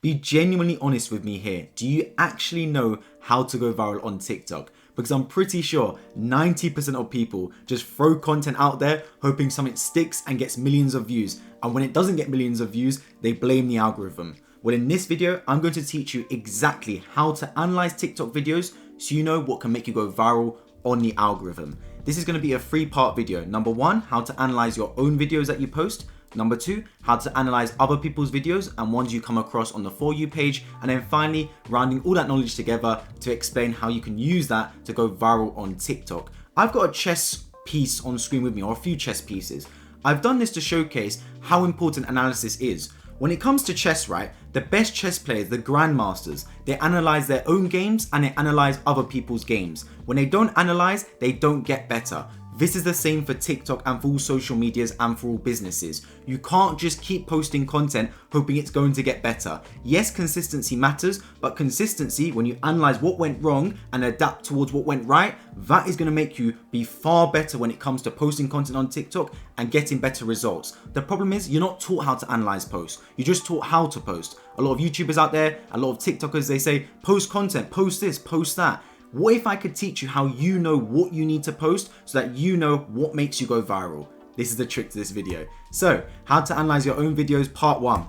Be genuinely honest with me here. Do you actually know how to go viral on TikTok? Because I'm pretty sure 90% of people just throw content out there hoping something sticks and gets millions of views. And when it doesn't get millions of views, they blame the algorithm. Well, in this video, I'm going to teach you exactly how to analyze TikTok videos so you know what can make you go viral on the algorithm. This is going to be a 3-part video. Number 1, how to analyze your own videos that you post. Number 2, how to analyze other people's videos and ones you come across on the For You page. And then finally, rounding all that knowledge together to explain how you can use that to go viral on TikTok. I've got a chess piece on screen with me, or a few chess pieces. I've done this to showcase how important analysis is. When it comes to chess, right, the best chess players, the grandmasters, they analyze their own games and they analyze other people's games. When they don't analyze, they don't get better. This is the same for TikTok and for all social medias and for all businesses. You can't just keep posting content hoping it's going to get better. Yes, consistency matters, but consistency, when you analyze what went wrong and adapt towards what went right, that is going to make you be far better when it comes to posting content on TikTok and getting better results. The problem is you're not taught how to analyze posts. You're just taught how to post. A lot of YouTubers out there, a lot of TikTokers, they say, post content, post this, post that. What if I could teach you how you know what you need to post so that you know what makes you go viral? This is the trick to this video. So, how to analyze your own videos, part 1.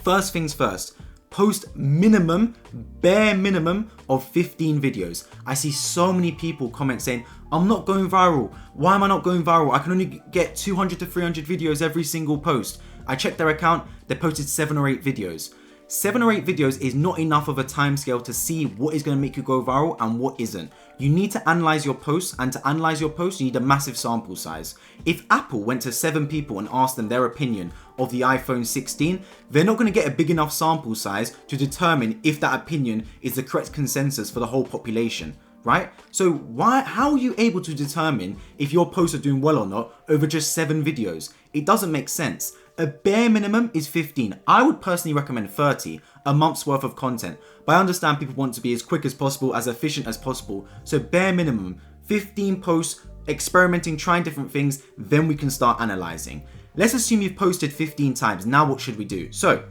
First things first, post bare minimum of 15 videos. I see so many people comment saying, I'm not going viral. Why am I not going viral? I can only get 200 to 300 videos every single post. I checked their account, they posted 7 or 8 videos. 7 or 8 videos is not enough of a timescale to see what is going to make you go viral and what isn't. You need to analyze your posts, and to analyze your posts, you need a massive sample size. If Apple went to 7 people and asked them their opinion of the iPhone 16, they're not going to get a big enough sample size to determine if that opinion is the correct consensus for the whole population, right? So how are you able to determine if your posts are doing well or not over just 7 videos? It doesn't make sense. A bare minimum is 15. I would personally recommend 30, a month's worth of content. But I understand people want to be as quick as possible, as efficient as possible. So bare minimum, 15 posts, experimenting, trying different things, then we can start analyzing. Let's assume you've posted 15 times. Now what should we do? So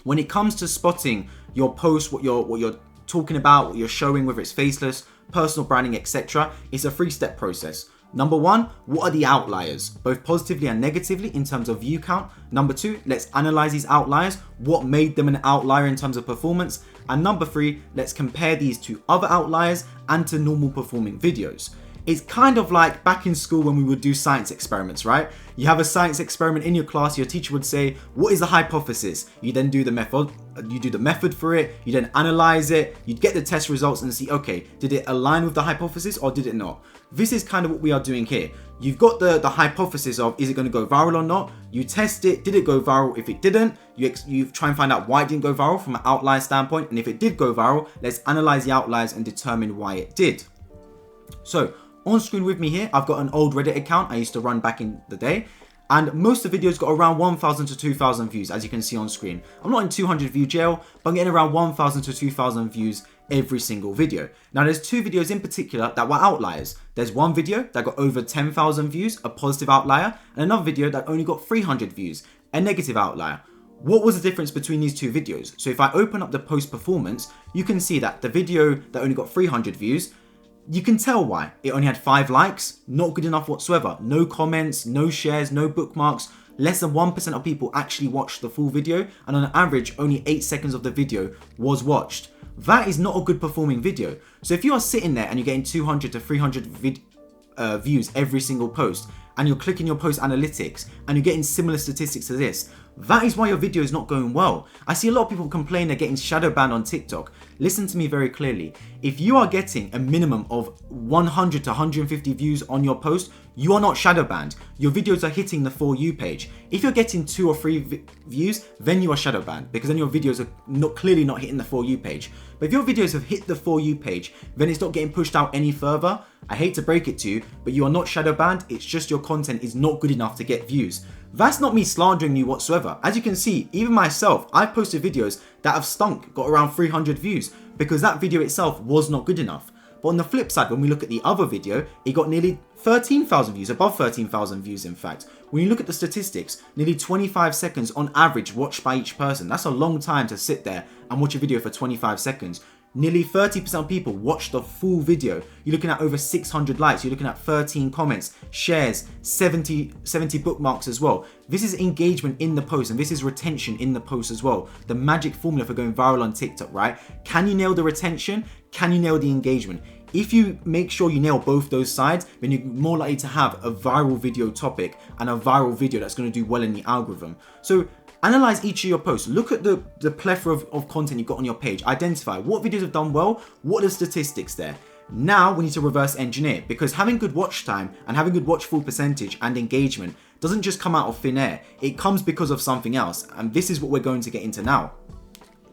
when it comes to spotting your post, what you're talking about, what you're showing, whether it's faceless, personal branding, etc., it's a 3-step process. Number 1, what are the outliers, both positively and negatively in terms of view count? Number 2, let's analyze these outliers. What made them an outlier in terms of performance? And number 3, let's compare these to other outliers and to normal performing videos. It's kind of like back in school when we would do science experiments, right? You have a science experiment in your class, your teacher would say, what is the hypothesis? You then do the method for it, you then analyze it, you'd get the test results and see, okay, did it align with the hypothesis or did it not? This is kind of what we are doing here. You've got the hypothesis of, is it going to go viral or not? You test it, did it go viral? If it didn't, you try and find out why it didn't go viral from an outlier standpoint. And if it did go viral, let's analyze the outliers and determine why it did. So, on screen with me here, I've got an old Reddit account I used to run back in the day. And most of the videos got around 1,000 to 2,000 views, as you can see on screen. I'm not in 200 view jail, but I'm getting around 1,000 to 2,000 views every single video. Now, there's 2 videos in particular that were outliers. There's one video that got over 10,000 views, a positive outlier, and another video that only got 300 views, a negative outlier. What was the difference between these 2 videos? So if I open up the post performance, you can see that the video that only got 300 views, you can tell why. It only had 5 likes, not good enough whatsoever. No comments, no shares, no bookmarks. Less than 1% of people actually watched the full video, and on average, only 8 seconds of the video was watched. That is not a good performing video. So if you are sitting there and you're getting 200 to 300 views every single post, and you're clicking your post analytics, and you're getting similar statistics to this, that is why your video is not going well. I see a lot of people complain they're getting shadow banned on TikTok. Listen to me very clearly. If you are getting a minimum of 100 to 150 views on your post, you are not shadow banned. Your videos are hitting the For You page. If you're getting 2 or 3 views, then you are shadow banned, because then your videos are clearly not hitting the For You page. But if your videos have hit the For You page, then it's not getting pushed out any further. I hate to break it to you, but you are not shadow banned. It's just your content is not good enough to get views. That's not me slandering you whatsoever. As you can see, even myself, I've posted videos that have stunk, got around 300 views, because that video itself was not good enough. But on the flip side, when we look at the other video, it got nearly 13,000 views, above 13,000 views in fact. When you look at the statistics, nearly 25 seconds on average watched by each person. That's a long time to sit there and watch a video for 25 seconds. Nearly 30% of people watched the full video. You're looking at over 600 likes. You're looking at 13 comments, shares, 70 bookmarks as well. This is engagement in the post, and this is retention in the post as well. The magic formula for going viral on TikTok, right? Can you nail the retention? Can you nail the engagement? If you make sure you nail both those sides, then you're more likely to have a viral video topic and a viral video that's going to do well in the algorithm. So analyze each of your posts. Look at the plethora of content you've got on your page. Identify what videos have done well, what are the statistics there. Now we need to reverse engineer, because having good watch time and having good watch full percentage and engagement doesn't just come out of thin air. It comes because of something else. And this is what we're going to get into now.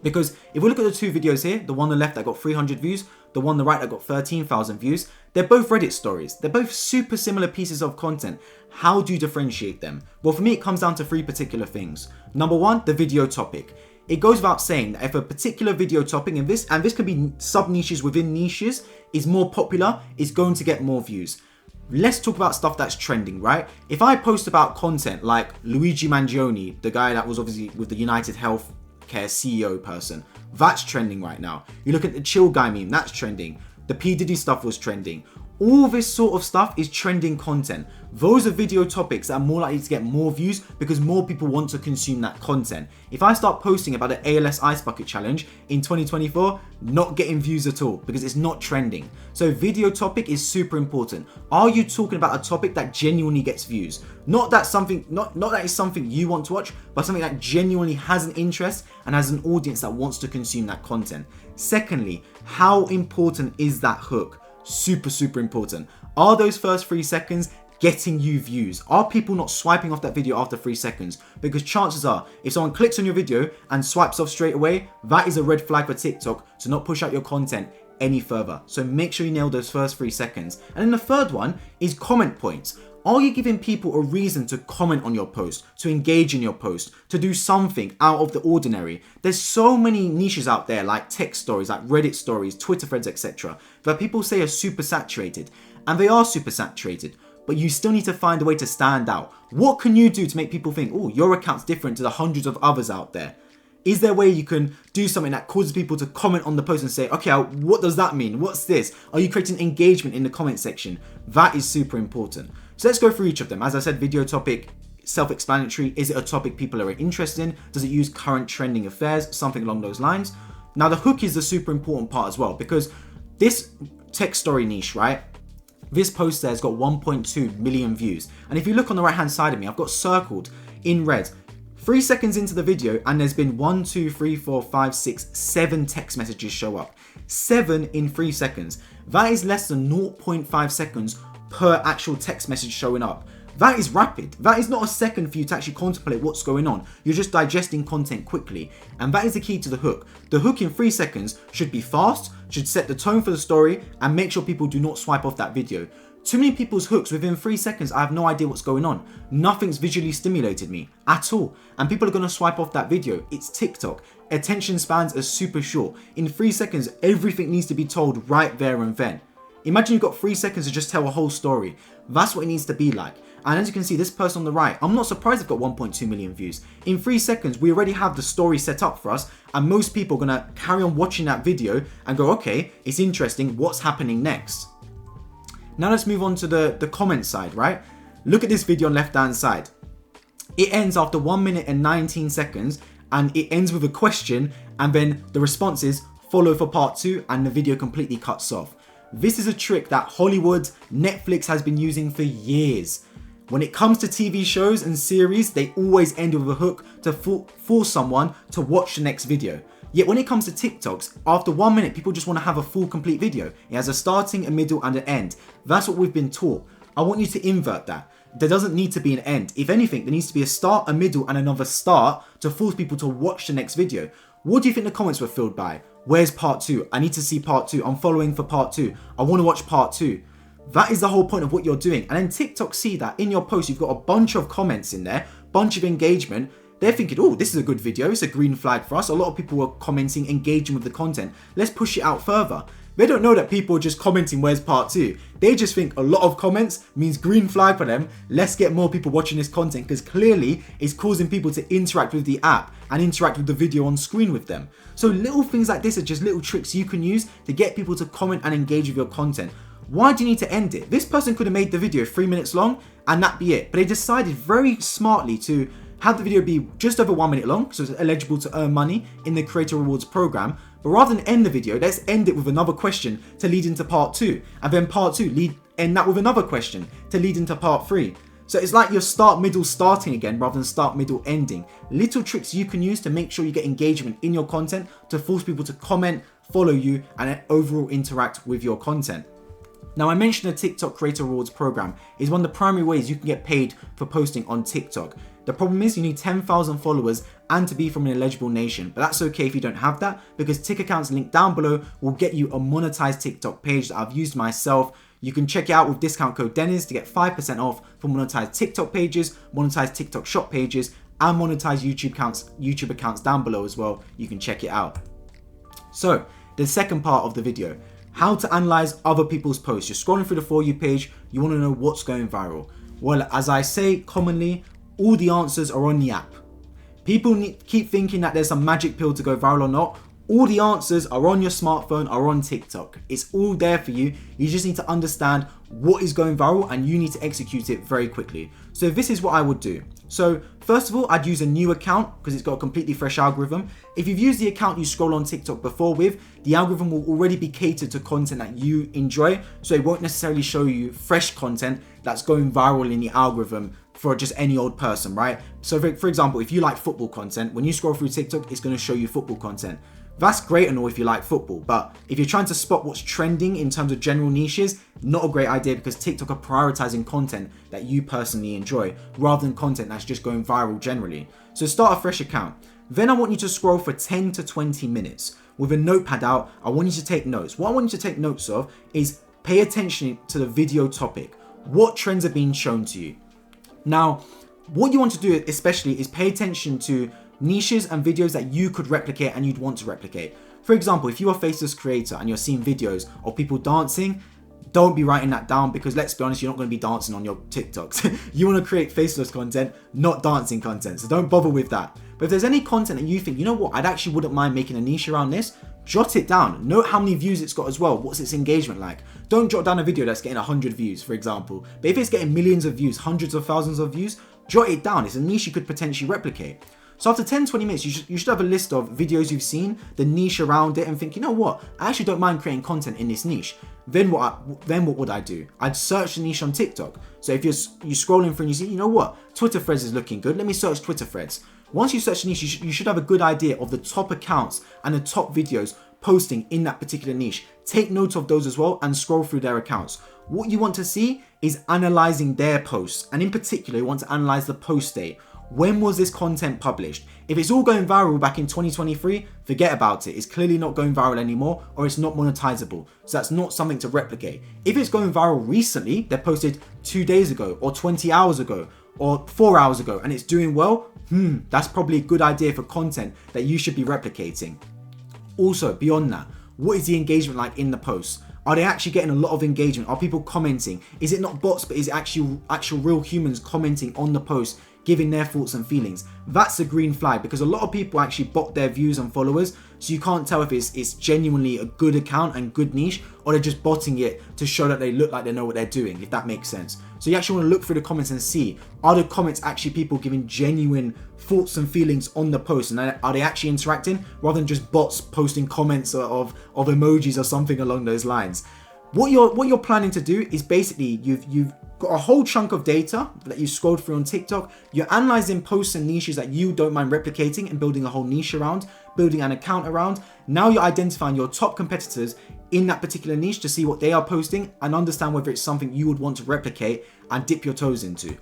Because if we look at the two videos here, the one on the left that got 300 views, the one on the right that got 13,000 views, they're both Reddit stories. They're both super similar pieces of content. How do you differentiate them? Well, for me, it comes down to three particular things. Number one, the video topic. It goes without saying that if a particular video topic, and this can be sub-niches within niches, is more popular, it's going to get more views. Let's talk about stuff that's trending, right? If I post about content like Luigi Mangione, the guy that was obviously with the United Healthcare CEO person, that's trending right now. You look at the Chill Guy meme, that's trending. The P. Diddy stuff was trending. All this sort of stuff is trending content. Those are video topics that are more likely to get more views because more people want to consume that content. If I start posting about the ALS Ice Bucket Challenge in 2024, not getting views at all because it's not trending. So video topic is super important. Are you talking about a topic that genuinely gets views? Not that it's something you want to watch, but something that genuinely has an interest and has an audience that wants to consume that content. Secondly, how important is that hook? Super important. Are those first 3 seconds getting you views? Are people not swiping off that video after 3 seconds? Because chances are, if someone clicks on your video and swipes off straight away, that is a red flag for TikTok to not push out your content any further. So make sure you nail those first 3 seconds. And then the third one is comment points. Are you giving people a reason to comment on your post, to engage in your post, to do something out of the ordinary? There's so many niches out there like tech stories, like Reddit stories, Twitter threads, etc. that people say are super saturated. And they are super saturated, but you still need to find a way to stand out. What can you do to make people think, oh, your account's different to the hundreds of others out there? Is there a way you can do something that causes people to comment on the post and say, okay, what does that mean? What's this? Are you creating engagement in the comment section? That is super important. So let's go through each of them. As I said, video topic, self-explanatory. Is it a topic people are interested in? Does it use current trending affairs? Something along those lines. Now, the hook is the super important part as well, because this tech story niche, right? This post there has got 1.2 million views. And if you look on the right-hand side of me, I've got circled in red 3 seconds into the video, and there's been 1, 2, 3, 4, 5, 6, 7 text messages show up. 7 in 3 seconds. That is less than 0.5 seconds per actual text message showing up. That is rapid. That is not a second for you to actually contemplate what's going on. You're just digesting content quickly. And that is the key to the hook. The hook in 3 seconds should be fast, should set the tone for the story, and make sure people do not swipe off that video. Too many people's hooks within 3 seconds, I have no idea what's going on. Nothing's visually stimulated me at all. And people are going to swipe off that video. It's TikTok. Attention spans are super short. In 3 seconds, everything needs to be told right there and then. Imagine you've got 3 seconds to just tell a whole story. That's what it needs to be like. And as you can see, this person on the right, I'm not surprised they've got 1.2 million views. In 3 seconds, we already have the story set up for us, and most people are going to carry on watching that video and go, okay, it's interesting, what's happening next? Now let's move on to the comment side, right? Look at this video on left-hand side. It ends after 1 minute and 19 seconds, and it ends with a question, and then the responses follow for part 2, and the video completely cuts off. This is a trick that Hollywood, Netflix has been using for years. When it comes to TV shows and series, they always end with a hook to force someone to watch the next video. Yet when it comes to TikToks, after 1 minute, people just want to have a full complete video. It has a starting, a middle, and an end. That's what we've been taught. I want you to invert that. There doesn't need to be an end. If anything, there needs to be a start, a middle, and another start to force people to watch the next video. What do you think the comments were filled by? Where's part 2? I need to see part 2. I'm following for part 2. I want to watch part 2. That is the whole point of what you're doing. And then TikTok see that in your post, you've got a bunch of comments in there, bunch of engagement. They're thinking, oh, this is a good video. It's a green flag for us. A lot of people were commenting, engaging with the content. Let's push it out further. They don't know that people are just commenting where's part 2. They just think a lot of comments means green flag for them. Let's get more people watching this content, because clearly it's causing people to interact with the app and interact with the video on screen with them. So little things like this are just little tricks you can use to get people to comment and engage with your content. Why do you need to end it? This person could have made the video 3 minutes long and that be it. But they decided very smartly to have the video be just over 1 minute long, so it's eligible to earn money in the Creator Rewards program. But rather than end the video, let's end it with another question to lead into part 2. And then part 2, end that with another question to lead into part 3. So it's like you're start, middle, starting again rather than start, middle, ending. Little tricks you can use to make sure you get engagement in your content, to force people to comment, follow you, and overall interact with your content. Now, I mentioned the TikTok Creator Rewards program is one of the primary ways you can get paid for posting on TikTok. The problem is you need 10,000 followers and to be from an eligible nation, but that's okay if you don't have that, because Tik accounts linked down below will get you a monetized TikTok page that I've used myself. You can check it out with discount code Deniz to get 5% off for monetized TikTok pages, monetized TikTok shop pages, and monetized YouTube accounts down below as well. You can check it out. So the second part of the video, how to analyze other people's posts. You're scrolling through the For You page, you want to know what's going viral. Well, as I say commonly, all the answers are on the app. People keep thinking that there's some magic pill to go viral or not. All the answers are on your smartphone, are on TikTok. It's all there for you. You just need to understand what is going viral and you need to execute it very quickly. So this is what I would do. So first of all, I'd use a new account because it's got a completely fresh algorithm. If you've used the account you scroll on TikTok before with, the algorithm will already be catered to content that you enjoy. So it won't necessarily show you fresh content that's going viral in the algorithm for just any old person, right? So for example, if you like football content, when you scroll through TikTok, it's going to show you football content. That's great and all if you like football, but if you're trying to spot what's trending in terms of general niches, not a great idea, because TikTok are prioritizing content that you personally enjoy rather than content that's just going viral generally. So start a fresh account. Then I want you to scroll for 10 to 20 minutes. With a notepad out, I want you to take notes. What I want you to take notes of is pay attention to the video topic. What trends are being shown to you? Now, what you want to do especially is pay attention to niches and videos that you could replicate and you'd want to replicate. For example, if you're a faceless creator and you're seeing videos of people dancing, don't be writing that down, because let's be honest, you're not going to be dancing on your TikToks. You want to create faceless content, not dancing content. So don't bother with that. But if there's any content that you think, you know what, I wouldn't mind making a niche around this, jot it down. Note how many views it's got as well. What's its engagement like? Don't jot down a video that's getting 100 views, for example. But if it's getting millions of views, hundreds of thousands of views, jot it down. It's a niche you could potentially replicate. So after 10-20 minutes, you should have a list of videos you've seen, the niche around it, and think, you know what, I actually don't mind creating content in this niche. Then what would I do? I'd search the niche on TikTok. So if you're scrolling through and you see, you know what, Twitter threads is looking good, let me search Twitter threads. Once you search the niche, you should have a good idea of the top accounts and the top videos posting in that particular niche. Take note of those as well and scroll through their accounts. What you want to see is analyzing their posts, and in particular, you want to analyze the post date. When was this content published? If it's all going viral back in 2023, forget about it. It's clearly not going viral anymore, or it's not monetizable. So that's not something to replicate. If it's going viral recently, they're posted 2 days ago, or 20 hours ago, or 4 hours ago, and it's doing well, that's probably a good idea for content that you should be replicating. Also, beyond that, what is the engagement like in the posts? Are they actually getting a lot of engagement? Are people commenting? Is it not bots, but is it actual real humans commenting on the post, giving their thoughts and feelings? That's a green flag, because a lot of people actually bot their views and followers, so you can't tell if it's genuinely a good account and good niche, or they're just botting it to show that they look like they know what they're doing, if that makes sense. So you actually want to look through the comments and see, are the comments actually people giving genuine thoughts and feelings on the post, and are they actually interacting, rather than just bots posting comments of emojis or something along those lines. What you're planning to do is basically you've got a whole chunk of data that you scrolled through on TikTok. You're analyzing posts and niches that you don't mind replicating and building a whole niche around, building an account around. Now you're identifying your top competitors in that particular niche to see what they are posting and understand whether it's something you would want to replicate and dip your toes into.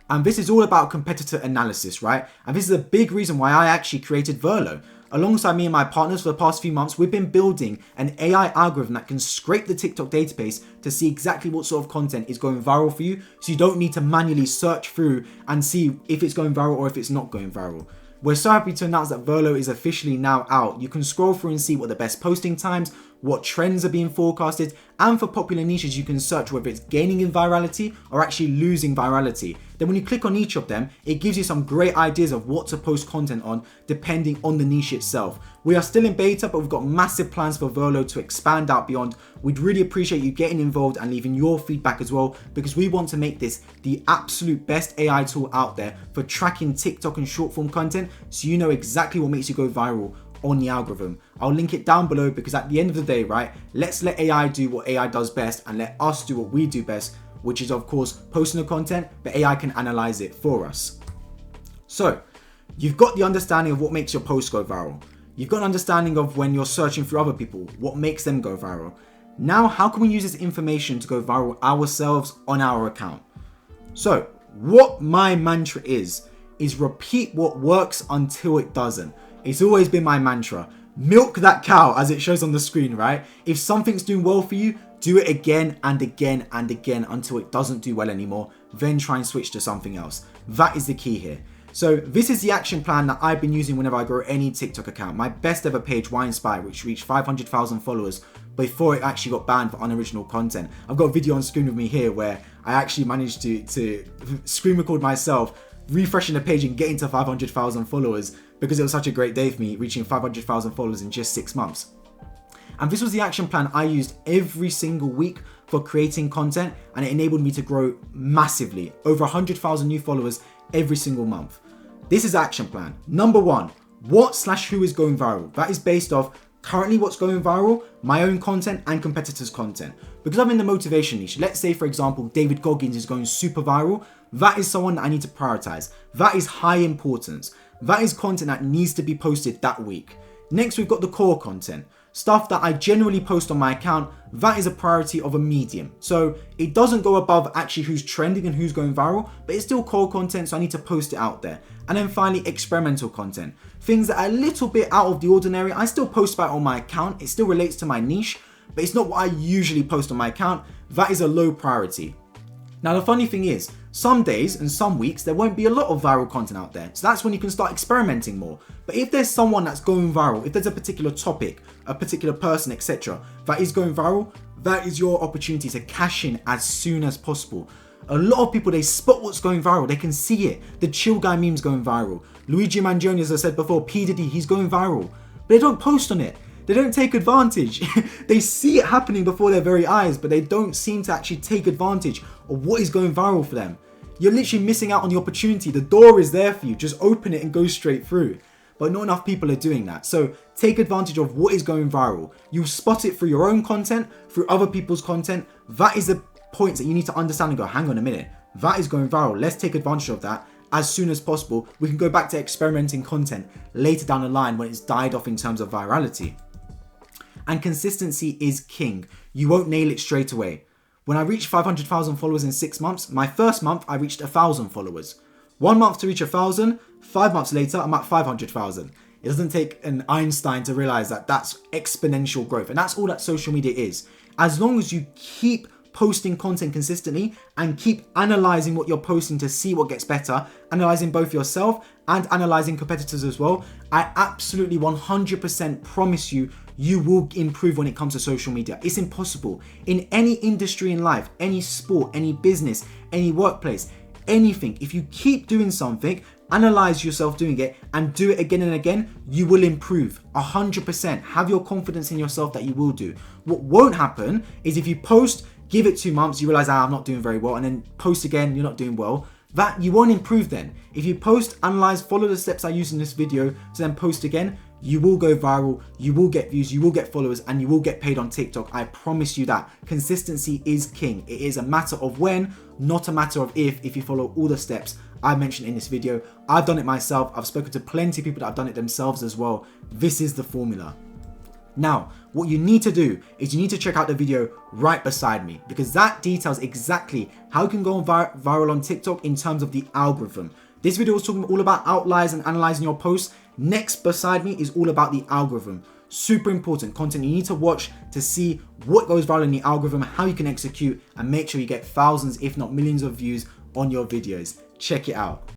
And this is all about competitor analysis, right? And this is a big reason why I actually created Verlo. Alongside me and my partners for the past few months, we've been building an AI algorithm that can scrape the TikTok database to see exactly what sort of content is going viral for you, so you don't need to manually search through and see if it's going viral or if it's not going viral. We're so happy to announce that Verlo is officially now out. You can scroll through and see what the best posting times, what trends are being forecasted, and for popular niches you can search whether it's gaining in virality or actually losing virality. Then when you click on each of them, it gives you some great ideas of what to post content on depending on the niche itself. We are still in beta, but we've got massive plans for Volo to expand out beyond. We'd really appreciate you getting involved and leaving your feedback as well, because we want to make this the absolute best AI tool out there for tracking TikTok and short form content, so you know exactly what makes you go viral on the algorithm. I'll link it down below, because at the end of the day, right, let's let AI do what AI does best and let us do what we do best, which is of course posting the content, but AI can analyze it for us. So you've got the understanding of what makes your post go viral. You've got an understanding of when you're searching for other people, what makes them go viral. Now, how can we use this information to go viral ourselves on our account? So what my mantra is repeat what works until it doesn't. It's always been my mantra. Milk that cow, as it shows on the screen, right? If something's doing well for you, do it again and again and again until it doesn't do well anymore. Then try and switch to something else. That is the key here. So this is the action plan that I've been using whenever I grow any TikTok account. My best ever page, Why Inspire, which reached 500,000 followers before it actually got banned for unoriginal content. I've got a video on screen with me here where I actually managed to screen record myself refreshing the page and getting to 500,000 followers, because it was such a great day for me, reaching 500,000 followers in just 6 months. And this was the action plan I used every single week for creating content, and it enabled me to grow massively, over 100,000 new followers every single month. This is action plan. Number 1, what/who is going viral? That is based off currently what's going viral, my own content and competitors' content. Because I'm in the motivation niche, let's say for example, David Goggins is going super viral, that is someone that I need to prioritize. That is high importance. That is content that needs to be posted that week. Next, we've got the core content. Stuff that I generally post on my account, that is a priority of a medium. So it doesn't go above actually who's trending and who's going viral, but it's still core content, so I need to post it out there. And then finally, experimental content. Things that are a little bit out of the ordinary, I still post about on my account. It still relates to my niche, but it's not what I usually post on my account. That is a low priority. Now the funny thing is, some days and some weeks there won't be a lot of viral content out there, so that's when you can start experimenting more. But if there's someone that's going viral, if there's a particular topic, a particular person, etc. that is going viral, that is your opportunity to cash in as soon as possible. A lot of people, they spot what's going viral, they can see it. The chill guy meme's going viral. Luigi Mangione, as I said before, P. Diddy, he's going viral, but they don't post on it. They don't take advantage. They see it happening before their very eyes, but they don't seem to actually take advantage of what is going viral for them. You're literally missing out on the opportunity. The door is there for you. Just open it and go straight through. But not enough people are doing that. So take advantage of what is going viral. You spot it through your own content, through other people's content. That is the points that you need to understand and go, hang on a minute, that is going viral. Let's take advantage of that as soon as possible. We can go back to experimenting content later down the line when it's died off in terms of virality. And consistency is king. You won't nail it straight away. When I reached 500,000 followers in 6 months, my first month I reached 1,000 followers. 1 month to reach 1,000, 5 months later I'm at 500,000. It doesn't take an Einstein to realize that that's exponential growth, and that's all that social media is. As long as you keep posting content consistently and keep analyzing what you're posting to see what gets better, analyzing both yourself and analyzing competitors as well, I absolutely 100% promise you, you will improve when it comes to social media. It's impossible. In any industry in life, any sport, any business, any workplace, anything, if you keep doing something, analyze yourself doing it and do it again and again, you will improve 100%. Have your confidence in yourself that you will do. What won't happen is if you post, give it 2 months, you realize, I'm not doing very well, and then post again, you're not doing well. That you won't improve then. If you post, analyze, follow the steps I use in this video to then post again, you will go viral, you will get views, you will get followers, and you will get paid on TikTok. I promise you that. Consistency is king. It is a matter of when, not a matter of if you follow all the steps I mentioned in this video. I've done it myself. I've spoken to plenty of people that have done it themselves as well. This is the formula. Now, what you need to do is you need to check out the video right beside me, because that details exactly how you can go viral on TikTok in terms of the algorithm. This video is talking all about outliers and analyzing your posts. Next beside me is all about the algorithm. Super important content you need to watch to see what goes viral in the algorithm, how you can execute, and make sure you get thousands, if not millions of views on your videos. Check it out.